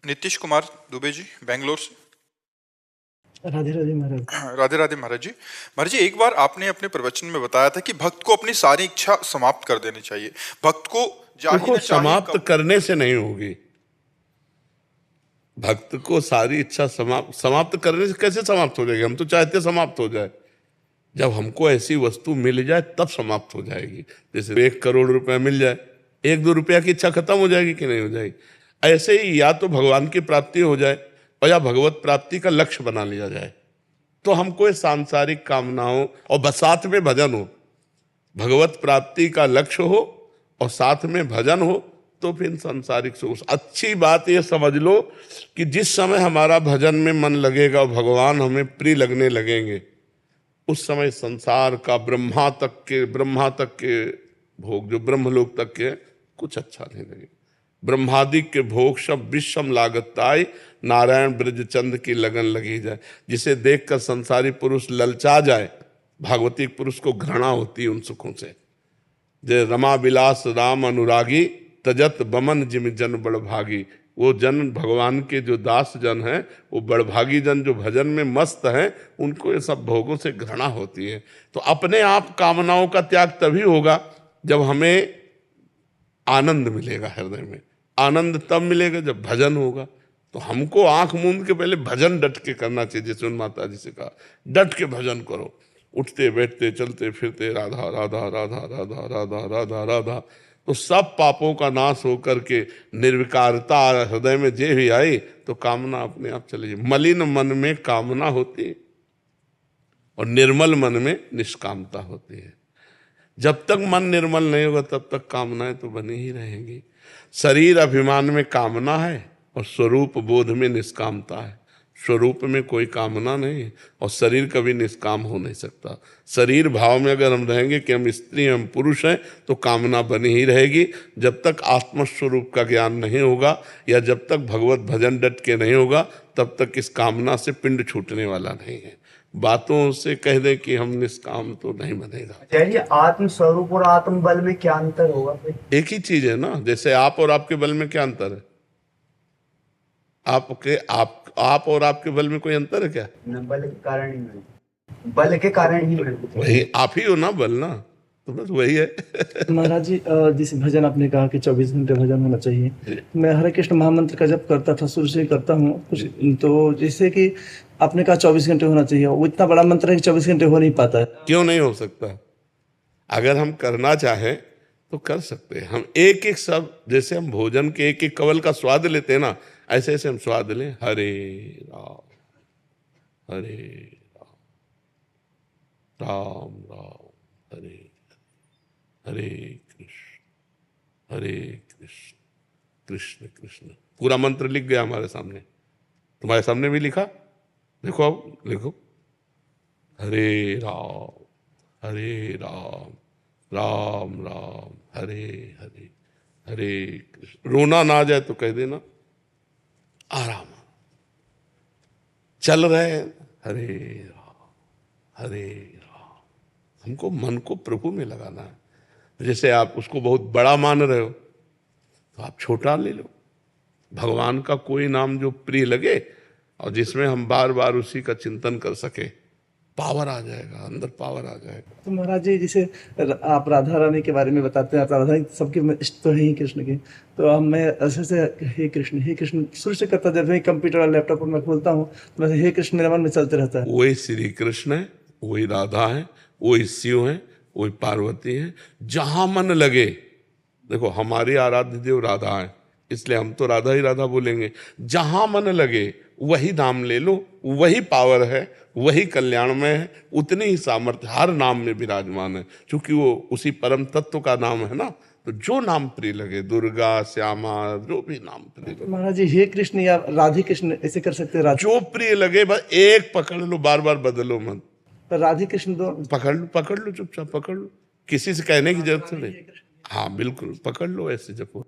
नीतीश कुमार दुबे जी, बेंगलोर से। राधे राधे महाराज। राधे राधे महाराज जी। महाराज जी, एक बार आपने अपने प्रवचन में बताया था कि भक्त को अपनी सारी इच्छा समाप्त कर देनी चाहिए। भक्त को देखो, समाप्त करने से नहीं होगी। भक्त को सारी इच्छा समाप्त करने से कैसे समाप्त हो जाएगी? हम तो चाहते समाप्त हो जाए। जब हमको ऐसी वस्तु मिल जाए तब समाप्त हो जाएगी। जैसे 1 करोड़ रुपए मिल जाए, 1-2 रुपया की इच्छा खत्म हो जाएगी कि नहीं हो जाएगी? ऐसे ही या तो भगवान की प्राप्ति हो जाए और या भगवत प्राप्ति का लक्ष्य बना लिया जाए, तो हमको ये सांसारिक कामनाओं और बस साथ में भजन हो, भगवत प्राप्ति का लक्ष्य हो और साथ में भजन हो, तो फिर सांसारिक सुख। अच्छी बात ये समझ लो कि जिस समय हमारा भजन में मन लगेगा, भगवान हमें प्रिय लगने लगेंगे, उस समय संसार का ब्रह्मा तक के भोग, जो ब्रह्मलोक तक के, कुछ अच्छा नहीं लगे। ब्रह्मादि के भोग सब विषम लागताई, नारायण ब्रजचंद की लगन लगी जाए। जिसे देखकर संसारी पुरुष ललचा जाए, भागवतिक पुरुष को घृणा होती है उन सुखों से। जय रमा विलास राम अनुरागी, तजत बमन जिम जन बड़भागी। वो जन भगवान के जो दास जन हैं, वो बड़भागी जन जो भजन में मस्त हैं, उनको ये सब भोगों से घृणा होती है। तो अपने आप कामनाओं का त्याग तभी होगा जब हमें आनंद मिलेगा। हृदय में आनंद तब मिलेगा जब भजन होगा। तो हमको आंख मूंद के पहले भजन डट के करना चाहिए। जैसे उन माता जी से कहा, डट के भजन करो, उठते बैठते चलते फिरते राधा राधा राधा राधा राधा राधा राधा। तो सब पापों का नाश होकर के निर्विकारता हृदय में जे भी आई, तो कामना अपने आप चली जाए। मलिन मन में कामना होती है और निर्मल मन में निष्कामता होती है। जब तक मन निर्मल नहीं होगा तब तक कामनाएं तो बनी ही रहेंगी। शरीर अभिमान में कामना है और स्वरूप बोध में निष्कामता है। स्वरूप में कोई कामना नहीं और शरीर कभी निष्काम हो नहीं सकता। शरीर भाव में अगर हम रहेंगे कि हम स्त्री हम पुरुष हैं, तो कामना बनी ही रहेगी। जब तक आत्मस्वरूप का ज्ञान नहीं होगा या जब तक भगवत भजन डट के नहीं होगा, तब तक इस कामना से पिंड छूटने वाला नहीं है। बातों से कह दे कि हम निष्काम, तो नहीं बनेगा। चलिए, आत्म स्वरूप और आत्म बल में क्या अंतर होगा? एक ही चीज है ना। जैसे आप और आपके बल में क्या अंतर है? आप और आपके बल में कोई अंतर है क्या? बल के कारण ही नहीं, बल के कारण ही नहीं। वही आप ही हो ना, बल ना, तो बस वही है। महाराज जी, जिस भजन आपने कहा कि 24 घंटे भजन होना चाहिए, मैं हरे कृष्ण महामंत्र का जप करता था, शुरू से ही करता हूँ कुछ। तो जैसे कि आपने कहा 24 घंटे होना चाहिए, वो इतना बड़ा मंत्र है कि 24 घंटे हो नहीं पाता है। क्यों नहीं हो सकता? अगर हम करना चाहें तो कर सकते हैं। हम एक एक शब्द, जैसे हम भोजन के एक एक कवल का स्वाद लेते हैं ना, ऐसे ऐसे हम स्वाद लें। हरे राम हरे राम, राम राम हरे हरे कृष्ण हरे कृष्ण कृष्ण कृष्ण। पूरा मंत्र लिख गया हमारे सामने, तुम्हारे सामने भी लिखा। देखो, अब लिखो, हरे राम राम राम हरे हरे हरे कृष्ण। रोना ना आ जाए तो कह देना, आराम चल रहे हैं, हरे राम। हमको मन को प्रभु में लगाना है। जैसे आप उसको बहुत बड़ा मान रहे हो, तो आप छोटा ले लो। भगवान का कोई नाम जो प्रिय लगे और जिसमें हम बार बार उसी का चिंतन कर सके, पावर आ जाएगा, अंदर पावर आ जाएगा। तो महाराज जी, जैसे आप राधा रानी के बारे में बताते हैं, राधा रानी सबके इष्ट तो है ही कृष्ण के। तो अब मैं ऐसे से हे कृष्ण शुरू से करता, जब कंप्यूटर और लैपटॉप पर मैं खोलता हूँ तो हे कृष्ण मेरे मन में चलते रहता है। वही श्री कृष्ण है, वही राधा है, वही शिव है, वही पार्वती है। जहां मन लगे, देखो हमारी आराध्य देव राधा है, इसलिए हम तो राधा ही राधा बोलेंगे। जहां मन लगे वही नाम ले लो, वही पावर है, वही कल्याण में है, उतनी ही सामर्थ्य हर नाम में विराजमान है, क्योंकि वो उसी परम तत्व का नाम है ना। तो जो नाम प्रिय लगे, दुर्गा श्यामा, जो भी नाम प्रिय लगे। महाराज जी, हे कृष्ण या राधे कृष्ण ऐसे कर सकते हैं? जो प्रिय लगे बस एक पकड़ लो, बार बार बदलो मत। राधे कृष्ण दो पकड़ लो, चुपचाप पकड़ लो, किसी से कहने की जरूरत नहीं। हाँ बिल्कुल, पकड़ लो, ऐसे जपो।